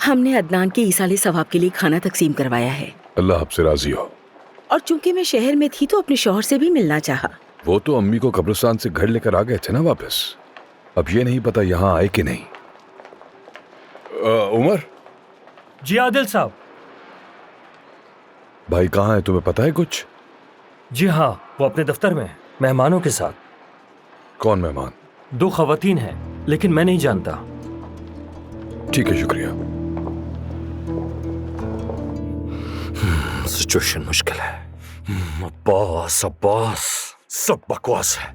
हमने अदनान के ईसाले सवाब के लिए खाना तकसीम करवाया है। अल्लाह आपसे राजी हो। और चूंकि मैं शहर में थी तो अपने शौहर से भी मिलना चाहा। वो तो अम्मी को कब्रिस्तान से घर लेकर आ गए थे ना वापस। अब ये नहीं पता यहाँ आए कि नहीं। उमर। जी आदिल साहब। भाई कहाँ है, तुम्हें पता है कुछ? जी हाँ, वो अपने दफ्तर में है, मेहमानों के साथ। कौन मेहमान? 2 खवातीन हैं, लेकिन मैं नहीं जानता। ठीक है, शुक्रिया। सिचुएशन मुश्किल है। अब्बास अब्बास सब बकवास है।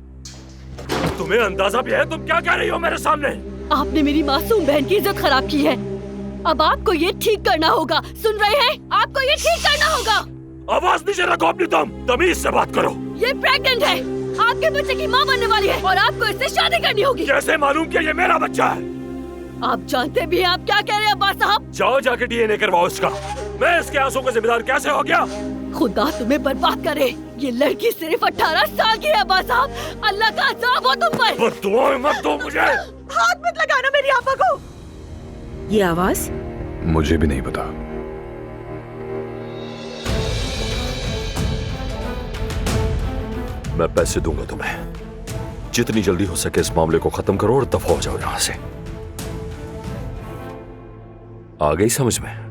तुम्हें अंदाजा भी है तुम क्या कह रही हो मेरे सामने? आपने मेरी मासूम बहन की इज्जत खराब की है। अब आपको ये ठीक करना होगा। सुन रहे हैं? आपको ये ठीक करना होगा। आवाज नीचे रखो अपनी, तमीज से बात करो। ये प्रेग्नेंट है, आपके बच्चे की माँ बनने वाली है और आपको इससे शादी करनी होगी। कैसे मालूम कि ये मेरा बच्चा है? आप जानते भी हैं आप क्या कह रहे हैं अब्बास साहब? जाओ जाके डीएनए करवाओ इसका। मैं इसके आंसू का जिम्मेदार कैसे हो गया? खुदा तुम्हें बर्बाद करे। ये लड़की सिर्फ 18 साल की है अब्बास साहब। अल्लाह का अज़ाब हो तुम पर। बद्दुआएं मत दो मुझे। हाथ मत लगाना मेरी आपा को। ये आवाज? मुझे भी नहीं पता। मैं पैसे दूंगा तुम्हें। जितनी जल्दी हो सके इस मामले को खत्म करो और दफा हो जाओ यहां से। आ गई समझ में?